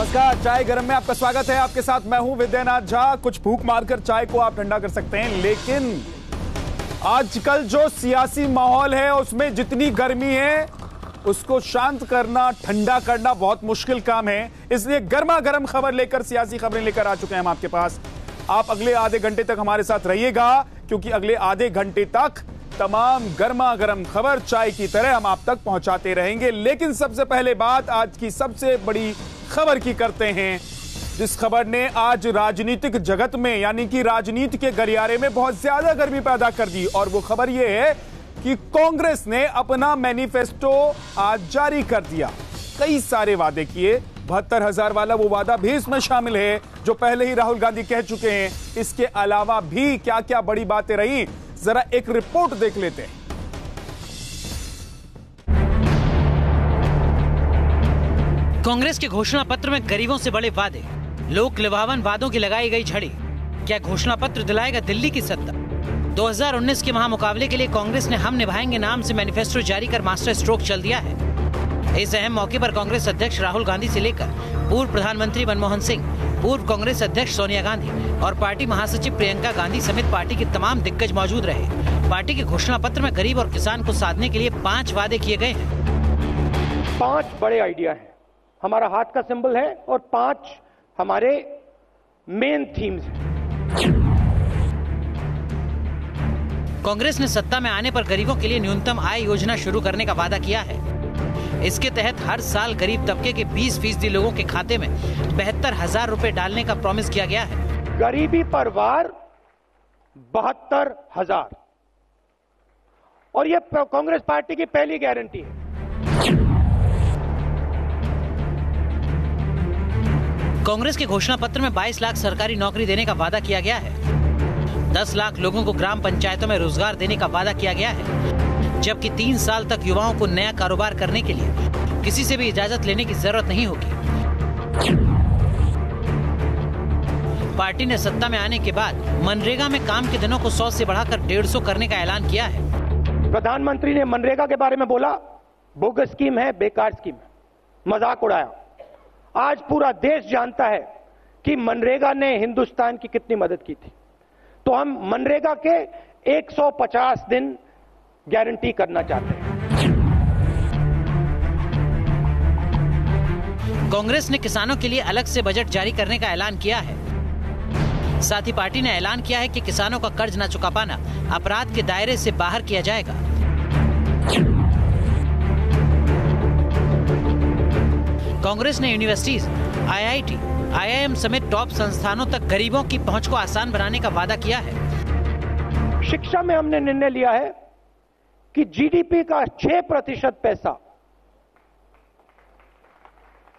नमस्कार, चाय गरम में आपका स्वागत है। आपके साथ मैं हूं विद्यानाथ झा। कुछ फूंक मारकर चाय को आप ठंडा कर सकते हैं, लेकिन आजकल जो सियासी माहौल है उसमें जितनी गर्मी है उसको शांत करना, ठंडा करना बहुत मुश्किल काम है। इसलिए गर्मा गर्म खबर लेकर, सियासी खबरें लेकर आ चुके हैं हम आपके पास। आप अगले आधे घंटे तक हमारे साथ रहिएगा, क्योंकि अगले आधे घंटे तक तमाम गर्मा गर्म खबर चाय की तरह हम आप तक पहुंचाते रहेंगे। लेकिन सबसे पहले बात आज की सबसे बड़ी खबर की करते हैं, जिस खबर ने आज राजनीतिक जगत में, यानी कि राजनीति के गलियारे में बहुत ज्यादा गर्मी पैदा कर दी। और वो खबर ये है कि कांग्रेस ने अपना मैनिफेस्टो आज जारी कर दिया। कई सारे वादे किए, 72,000 वाला वो वादा भी इसमें शामिल है जो पहले ही राहुल गांधी कह चुके हैं। इसके अलावा भी क्या क्या बड़ी बातें रही, जरा एक रिपोर्ट देख लेते हैं। कांग्रेस के घोषणा पत्र में गरीबों से बड़े वादे, लोक लुभावन वादों की लगाई गई झड़ी। क्या घोषणा पत्र दिलाएगा दिल्ली की सत्ता? 2019 के महामुकाबले के लिए कांग्रेस ने हम निभाएंगे नाम से मैनिफेस्टो जारी कर मास्टर स्ट्रोक चल दिया है। इस अहम मौके पर कांग्रेस अध्यक्ष राहुल गांधी से लेकर पूर्व प्रधानमंत्री मनमोहन सिंह, पूर्व कांग्रेस अध्यक्ष सोनिया गांधी और पार्टी महासचिव प्रियंका गांधी समेत पार्टी के तमाम दिग्गज मौजूद रहे। पार्टी के घोषणा पत्र में गरीब और किसान को साधने के लिए 5 वादे किए गए हैं। 5 बड़े आइडिया हैं, हमारा हाथ का सिंबल है और 5 हमारे मेन थीम्स हैं। कांग्रेस ने सत्ता में आने पर गरीबों के लिए न्यूनतम आय योजना शुरू करने का वादा किया है। इसके तहत हर साल गरीब तबके के 20% लोगों के खाते में 72,000 रुपए डालने का प्रॉमिस किया गया है। गरीबी पर वार 72,000, और यह कांग्रेस पार्टी की पहली गारंटी है। कांग्रेस के घोषणा पत्र में 22 लाख सरकारी नौकरी देने का वादा किया गया है। 10 लाख लोगों को ग्राम पंचायतों में रोजगार देने का वादा किया गया है, जबकि 3 साल तक युवाओं को नया कारोबार करने के लिए किसी से भी इजाजत लेने की जरूरत नहीं होगी। पार्टी ने सत्ता में आने के बाद मनरेगा में काम के दिनों को 100 से बढ़ाकर 150 करने का ऐलान किया है। प्रधानमंत्री ने मनरेगा के बारे में बोला, बोगस स्कीम है, बेकार स्कीम है, मजाक उड़ाया। आज पूरा देश जानता है कि मनरेगा ने हिंदुस्तान की कितनी मदद की थी। तो हम मनरेगा के 150 दिन गारंटी करना चाहते हैं। कांग्रेस ने किसानों के लिए अलग से बजट जारी करने का ऐलान किया है। साथ ही पार्टी ने ऐलान किया है कि किसानों का कर्ज न चुका पाना अपराध के दायरे से बाहर किया जाएगा। कांग्रेस ने यूनिवर्सिटीज, IIT, IIM समेत टॉप संस्थानों तक गरीबों की पहुंच को आसान बनाने का वादा किया है। शिक्षा में हमने निर्णय लिया है कि GDP का 6% पैसा,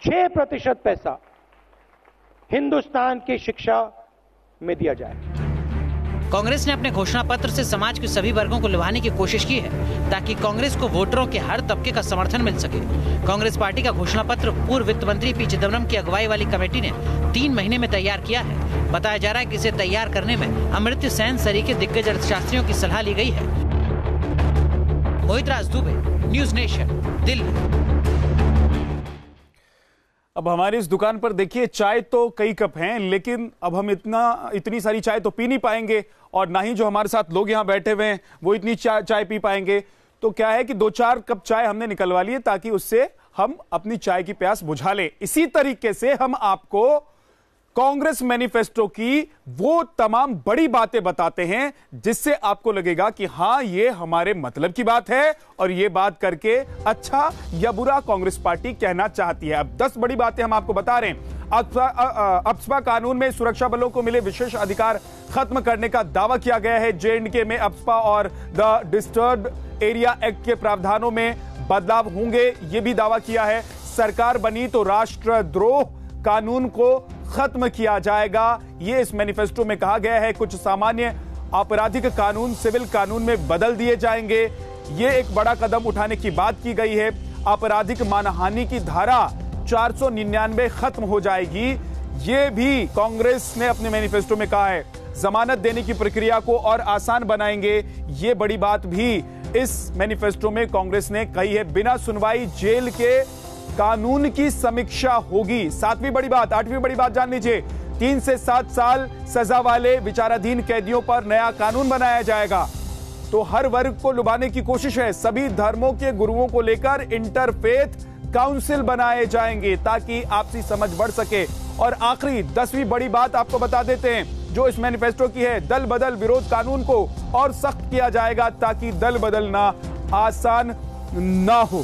6% पैसा हिंदुस्तान की शिक्षा में दिया जाए। कांग्रेस ने अपने घोषणा पत्र से समाज के सभी वर्गों को लुभाने की कोशिश की है, ताकि कांग्रेस को वोटरों के हर तबके का समर्थन मिल सके। कांग्रेस पार्टी का घोषणा पत्र पूर्व वित्त मंत्री पी चिदम्बरम की अगुवाई वाली कमेटी ने 3 महीने में तैयार किया है। बताया जा रहा है कि इसे तैयार करने में अमर्त्य सेन सरीखे दिग्गज अर्थशास्त्रियों की सलाह ली गई है। मोहित राज दुबे, न्यूज नेशन, दिल्ली। अब हमारी इस दुकान पर देखिए, चाय तो कई कप हैं, लेकिन अब हम इतनी सारी चाय तो पी नहीं पाएंगे, और ना ही जो हमारे साथ लोग यहाँ बैठे हुए हैं वो इतनी चाय पी पाएंगे। तो क्या है कि 2-4 कप चाय हमने निकलवा लिए, ताकि उससे हम अपनी चाय की प्यास बुझा लें। इसी तरीके से हम आपको कांग्रेस मैनिफेस्टो की वो तमाम बड़ी बातें बताते हैं जिससे आपको लगेगा कि हां, ये हमारे मतलब की बात है, और ये बात करके अच्छा या बुरा कांग्रेस पार्टी कहना चाहती है। अब 10 बड़ी बातें हम आपको बता रहे हैं। अप्सपा कानून में सुरक्षा बलों को मिले विशेष अधिकार खत्म करने का दावा किया गया है। J&K में अप्सपा और द डिस्टर्ब्ड एरिया एक्ट के प्रावधानों में बदलाव होंगे, यह भी दावा किया है। सरकार बनी तो राष्ट्रद्रोह कानून को खत्म किया जाएगा, यह इस मैनिफेस्टो में कहा गया है। कुछ सामान्य आपराधिक कानून सिविल कानून में बदल दिए जाएंगे, यह एक बड़ा कदम उठाने की बात की गई है। आपराधिक मानहानि की धारा 499 खत्म हो जाएगी, यह भी कांग्रेस ने अपने मैनिफेस्टो में कहा है। जमानत देने की प्रक्रिया को और आसान बनाएंगे, यह बड़ी बात भी इस मैनिफेस्टो में कांग्रेस ने कही है। बिना सुनवाई जेल के कानून की समीक्षा होगी। सातवीं बड़ी बात, आठवीं बड़ी बात जान लीजिए, 3 से 7 साल सजा वाले विचाराधीन कैदियों पर नया कानून बनाया जाएगा। तो हर वर्ग को लुभाने की कोशिश है। सभी धर्मों के गुरुओं को लेकर इंटरफेथ काउंसिल बनाए जाएंगे ताकि आपसी समझ बढ़ सके। और आखिरी 10वीं बड़ी बात आपको बता देते हैं जो इस मैनिफेस्टो की है, दल बदल विरोध कानून को और सख्त किया जाएगा ताकि दल बदलना आसान ना हो।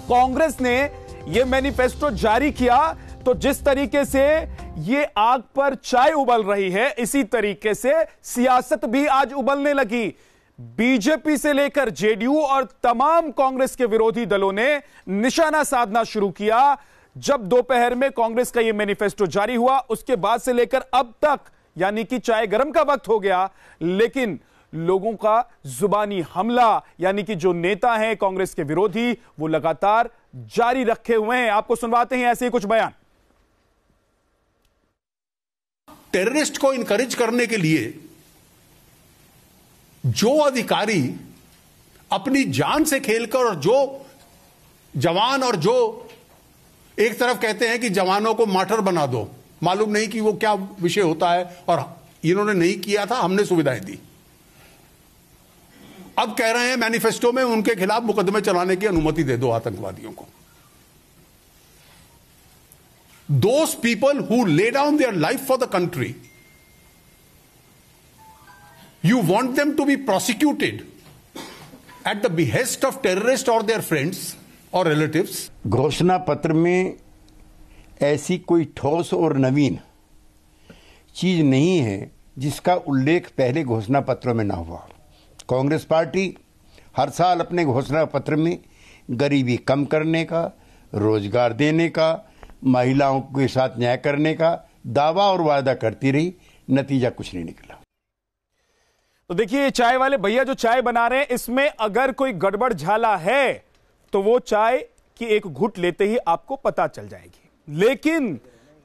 कांग्रेस ने यह मैनिफेस्टो जारी किया तो जिस तरीके से ये आग पर चाय उबल रही है, इसी तरीके से सियासत भी आज उबलने लगी। बीजेपी से लेकर जेडीयू और तमाम कांग्रेस के विरोधी दलों ने निशाना साधना शुरू किया। जब दोपहर में कांग्रेस का यह मैनिफेस्टो जारी हुआ, उसके बाद से लेकर अब तक, यानी कि चाय गरम का वक्त हो गया, लेकिन लोगों का जुबानी हमला, यानी कि जो नेता हैं कांग्रेस के विरोधी, वो लगातार जारी रखे हुए हैं। आपको सुनवाते हैं ऐसे ही कुछ बयान। टेररिस्ट को इनकरेज करने के लिए जो अधिकारी अपनी जान से खेलकर, और जो जवान, और जो एक तरफ कहते हैं कि जवानों को मार्टर बना दो, मालूम नहीं कि वो क्या विषय होता है, और इन्होंने नहीं किया था, हमने सुविधाएं दी। अब कह रहे हैं मैनिफेस्टो में उनके खिलाफ मुकदमे चलाने की अनुमति दे दो आतंकवादियों को। Those people who lay down their life for the country, you want them to be prosecuted at the behest of terrorists or their friends or relatives? घोषणा पत्र में ऐसी कोई ठोस और नवीन चीज नहीं है जिसका उल्लेख पहले घोषणा पत्रों में ना हुआ। कांग्रेस पार्टी हर साल अपने घोषणा पत्र में गरीबी कम करने का, रोजगार देने का, महिलाओं के साथ न्याय करने का दावा और वादा करती रही, नतीजा कुछ नहीं निकला। तो देखिए, चाय वाले भैया जो चाय बना रहे हैं, इसमें अगर कोई गड़बड़ झाला है तो वो चाय की एक घुट लेते ही आपको पता चल जाएगी। लेकिन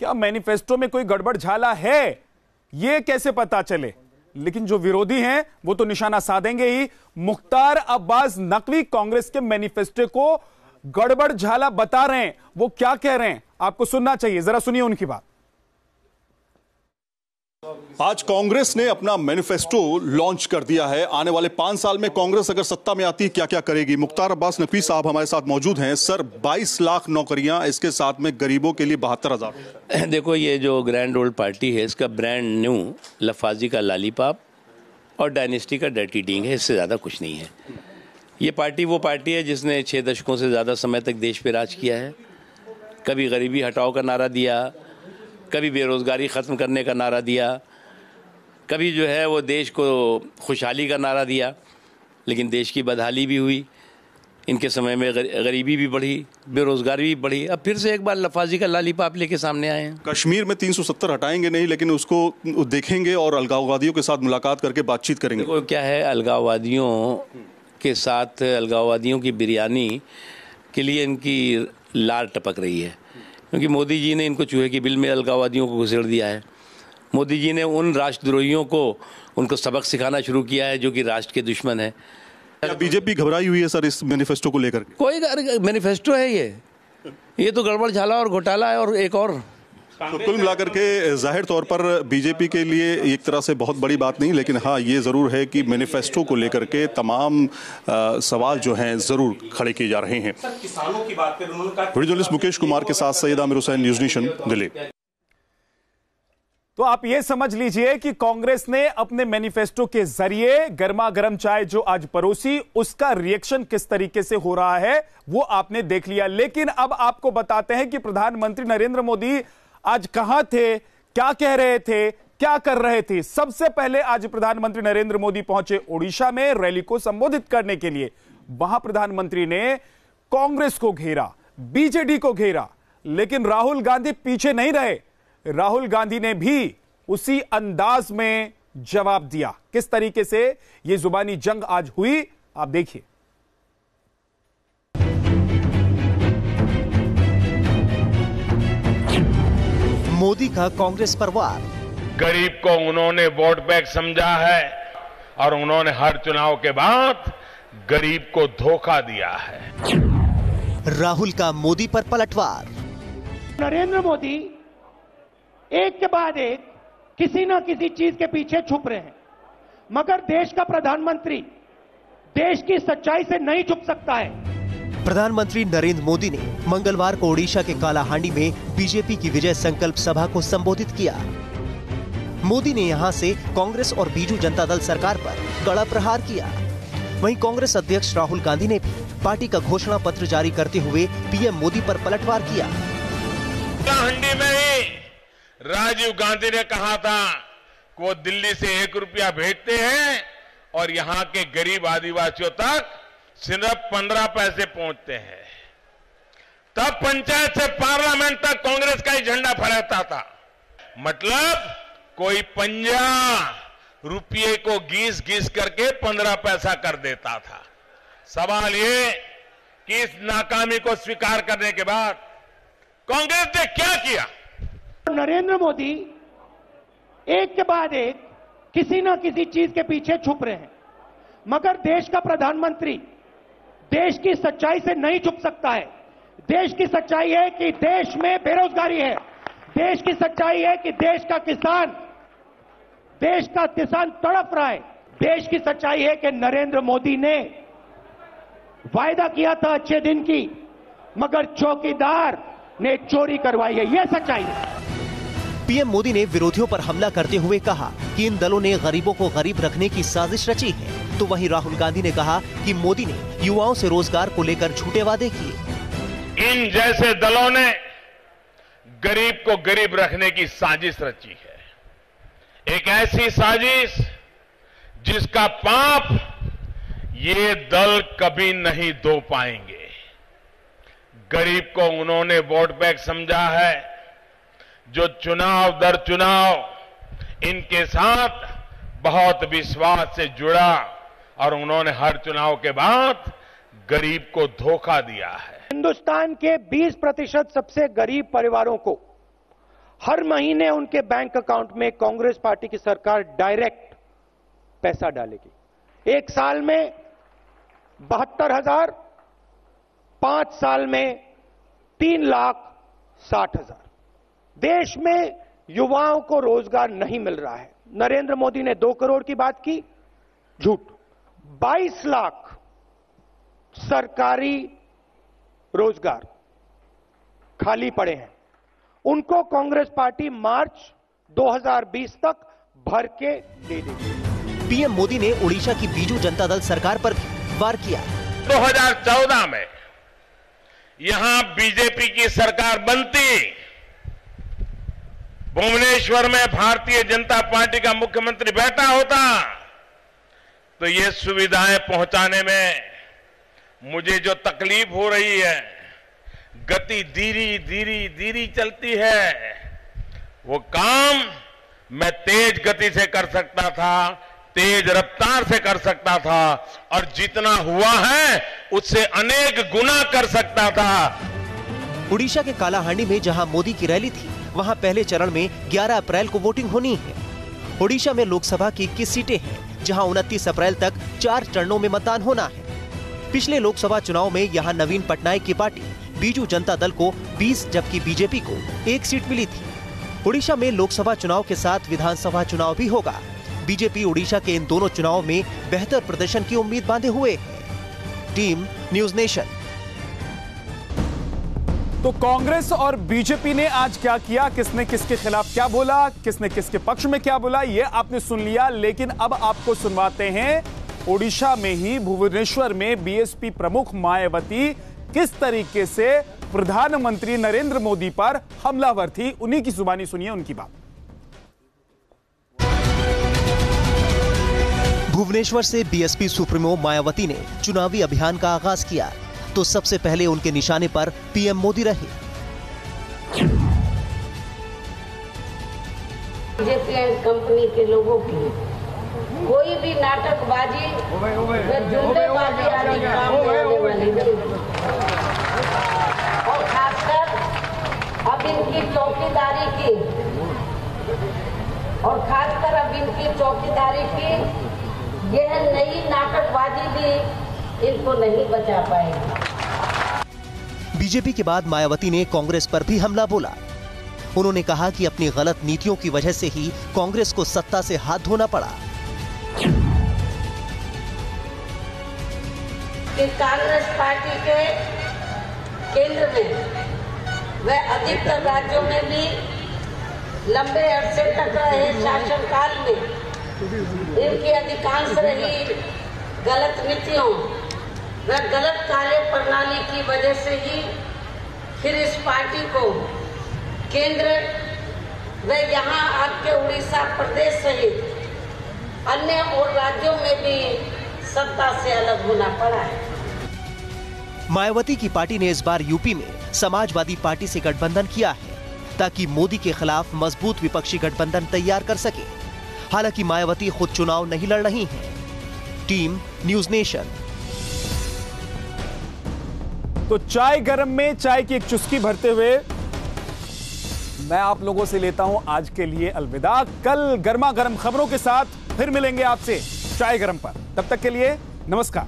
क्या मैनिफेस्टो में कोई गड़बड़ झाला है, ये कैसे पता चले? लेकिन जो विरोधी हैं वो तो निशाना साधेंगे ही। मुख्तार अब्बास नकवी कांग्रेस के मैनिफेस्टो को गड़बड़ झाला बता रहे हैं। वो क्या कह रहे हैं आपको सुनना चाहिए, जरा सुनिए उनकी बात। आज कांग्रेस ने अपना मैनिफेस्टो लॉन्च कर दिया है। आने वाले 5 साल में कांग्रेस अगर सत्ता में आती है क्या क्या करेगी। मुख्तार अब्बास नकवी साहब हमारे साथ मौजूद हैं। सर, 22 लाख नौकरियां, इसके साथ में गरीबों के लिए 72,000। देखो, ये जो ग्रैंड ओल्ड पार्टी है, इसका ब्रांड न्यू लफाजी का लालीपाप और डायनेस्टी का डर्टी डींग है, इससे ज़्यादा कुछ नहीं है। ये पार्टी वो पार्टी है जिसने 6 दशकों से ज़्यादा समय तक देश पे राज किया है। कभी गरीबी हटाओ का नारा दिया, कभी बेरोज़गारी ख़त्म करने का नारा दिया, कभी जो है वो देश को खुशहाली का नारा दिया, लेकिन देश की बदहाली भी हुई। इनके समय में गरीबी भी बढ़ी, बेरोज़गारी भी बढ़ी। अब फिर से एक बार लफाजी का लालीपाप लेके सामने आए हैं। कश्मीर में 370 हटाएंगे नहीं, लेकिन उसको देखेंगे और अलगाववादियों के साथ मुलाकात करके बातचीत करेंगे। देखो क्या है, अलगाववादियों के साथ, अलगाववादियों की बिरयानी के लिए इनकी लार टपक रही है, क्योंकि मोदी जी ने इनको चूहे की बिल में अलगाववादियों को घुसेड़ दिया है। मोदी जी ने उन राष्ट्रद्रोहियों को उनको सबक सिखाना शुरू किया है जो कि राष्ट्र के दुश्मन है। बीजेपी घबराई हुई है सर इस मैनिफेस्टो को लेकर? कोई मैनिफेस्टो है ये तो गड़बड़ झाला और घोटाला है। और एक और तो कुल मिलाकर के जाहिर तौर पर बीजेपी के लिए एक तरह से बहुत बड़ी बात नहीं, लेकिन हाँ ये जरूर है कि मैनिफेस्टो को लेकर के तमाम सवाल जो हैं जरूर खड़े किए जा रहे हैं। किसानों की बात करें, वीडियो जर्नलिस्ट मुकेश कुमार के साथ सैयद आमिर हुसैन, न्यूज़ नेशन, दिल्ली। तो आप ये समझ लीजिए कि कांग्रेस ने अपने मैनिफेस्टो के जरिए गर्मा गर्म चाय जो आज परोसी, उसका रिएक्शन किस तरीके से हो रहा है वो आपने देख लिया। लेकिन अब आपको बताते हैं कि प्रधानमंत्री नरेंद्र मोदी आज कहां थे, क्या कह रहे थे, क्या कर रहे थे। सबसे पहले आज प्रधानमंत्री नरेंद्र मोदी पहुंचे ओडिशा में रैली को संबोधित करने के लिए। वहां प्रधानमंत्री ने कांग्रेस को घेरा, बीजेडी को घेरा, लेकिन राहुल गांधी पीछे नहीं रहे। राहुल गांधी ने भी उसी अंदाज में जवाब दिया। किस तरीके से यह जुबानी जंग आज हुई, आप देखिए। मोदी का कांग्रेस पर वार। गरीब को उन्होंने वोट बैंक समझा है और उन्होंने हर चुनाव के बाद गरीब को धोखा दिया है। राहुल का मोदी पर पलटवार। नरेंद्र मोदी एक के बाद एक किसी न किसी चीज के पीछे छुप रहे हैं, मगर देश का प्रधानमंत्री देश की सच्चाई से नहीं छुप सकता है। प्रधानमंत्री नरेंद्र मोदी ने मंगलवार को ओडिशा के कालाहांडी में बीजेपी की विजय संकल्प सभा को संबोधित किया। मोदी ने यहां से कांग्रेस और बीजू जनता दल सरकार पर कड़ा प्रहार किया। वहीं कांग्रेस अध्यक्ष राहुल गांधी ने भी पार्टी का घोषणा पत्र जारी करते हुए पीएम मोदी पर पलटवार किया। कालाहांडी में ही राजीव गांधी ने कहा था कि वो दिल्ली से 1 रुपया भेजते हैं और यहाँ के गरीब आदिवासियों तक सिर्फ 15 पैसे पहुंचते हैं। तब पंचायत से पार्लियामेंट तक कांग्रेस का ही झंडा फहराता था। मतलब कोई 50 रुपये को घिस घिस करके 15 पैसा कर देता था। सवाल ये कि इस नाकामी को स्वीकार करने के बाद कांग्रेस ने क्या किया? नरेंद्र मोदी एक के बाद एक किसी न किसी चीज के पीछे छुप रहे हैं, मगर देश का प्रधानमंत्री देश की सच्चाई से नहीं छुप सकता है। देश की सच्चाई है कि देश में बेरोजगारी है। देश की सच्चाई है कि देश का किसान तड़प रहा है। देश की सच्चाई है कि नरेंद्र मोदी ने वायदा किया था अच्छे दिन की, मगर चौकीदार ने चोरी करवाई है। यह सच्चाई है। पीएम मोदी ने विरोधियों पर हमला करते हुए कहा कि इन दलों ने गरीबों को गरीब रखने की साजिश रची है। तो वहीं राहुल गांधी ने कहा कि मोदी ने युवाओं से रोजगार को लेकर झूठे वादे किए। इन जैसे दलों ने गरीब को गरीब रखने की साजिश रची है। एक ऐसी साजिश जिसका पाप ये दल कभी नहीं धो पाएंगे। गरीब को उन्होंने वोट बैंक समझा है, जो चुनाव दर चुनाव इनके साथ बहुत विश्वास से जुड़ा और उन्होंने हर चुनाव के बाद गरीब को धोखा दिया है। हिंदुस्तान के 20% सबसे गरीब परिवारों को हर महीने उनके बैंक अकाउंट में कांग्रेस पार्टी की सरकार डायरेक्ट पैसा डालेगी। 1 साल में 72,000, 5 साल में 3,60,000। देश में युवाओं को रोजगार नहीं मिल रहा है। नरेंद्र मोदी ने 2 करोड़ की बात की, झूठ। 22 लाख सरकारी रोजगार खाली पड़े हैं। उनको कांग्रेस पार्टी मार्च 2020 तक भर के दे देगी। पीएम मोदी ने ओडिशा की बीजू जनता दल सरकार पर भी वार किया। 2014 में यहां बीजेपी की सरकार बनती, भुवनेश्वर में भारतीय जनता पार्टी का मुख्यमंत्री बैठा होता, तो ये सुविधाएं पहुंचाने में मुझे जो तकलीफ हो रही है, गति धीरी चलती है, वो काम मैं तेज गति से कर सकता था, तेज रफ्तार से कर सकता था, और जितना हुआ है उससे अनेक गुना कर सकता था। ओडिशा के कालाहांडी में जहां मोदी की रैली थी, वहां पहले चरण में 11 अप्रैल को वोटिंग होनी है। ओडिशा में लोकसभा की 21 सीटें हैं, जहां 29 अप्रैल तक 4 चरणों में मतदान होना है। पिछले लोकसभा चुनाव में यहां नवीन पटनायक की पार्टी बीजू जनता दल को 20 जबकि बीजेपी को 1 सीट मिली थी। ओडिशा में लोकसभा चुनाव के साथ विधानसभा चुनाव भी होगा। बीजेपी ओडिशा के इन दोनों चुनावों में बेहतर प्रदर्शन की उम्मीद बांधे हुए है। Team news nation. तो कांग्रेस और बीजेपी ने आज क्या किया, किसने किसके खिलाफ क्या बोला, किसने किसके पक्ष में क्या बोला, ये आपने सुन लिया। लेकिन अब आपको सुनवाते हैं ओडिशा में ही भुवनेश्वर में बीएसपी प्रमुख मायावती किस तरीके से प्रधानमंत्री नरेंद्र मोदी पर हमलावर थी। उन्हीं की जुबानी सुनिए उनकी बात। भुवनेश्वर से बीएसपी सुप्रीमो मायावती ने चुनावी अभियान का आगाज किया, तो सबसे पहले उनके निशाने पर पीएम मोदी रहे। बीजेपी कंपनी के लोगों की कोई भी नाटकबाजी, जुमलेबाजी आदि काम होने वाली नहीं। और खासकर अब इनकी चौकीदारी की यह नई नाटकबाजी भी इनको नहीं बचा पाएगी। बीजेपी के बाद मायावती ने कांग्रेस पर भी हमला बोला। उन्होंने कहा कि अपनी गलत नीतियों की वजह से ही कांग्रेस को सत्ता से हाथ धोना पड़ा। कि कांग्रेस पार्टी के केंद्र में व अधिकतर राज्यों में भी लंबे अरसे तक रहे शासनकाल में इनकी अधिकांश रही गलत नीतियों व गलत कार्य प्रणाली की वजह से ही फिर इस पार्टी को केंद्र व यहाँ आपके उड़ीसा प्रदेश सहित अन्य और राज्यों में भी सत्ता से अलग होना पड़ा है। मायावती की पार्टी ने इस बार यूपी में समाजवादी पार्टी से गठबंधन किया है ताकि मोदी के खिलाफ मजबूत विपक्षी गठबंधन तैयार कर सके। हालांकि मायावती खुद चुनाव नहीं लड़ रही हैं। Team news nation. तो चाय गरम में चाय की एक चुस्की भरते हुए मैं आप लोगों से लेता हूं आज के लिए अलविदा। कल गर्मा गर्म खबरों के साथ फिर मिलेंगे आपसे चाय गरम पर। तब तक के लिए नमस्कार।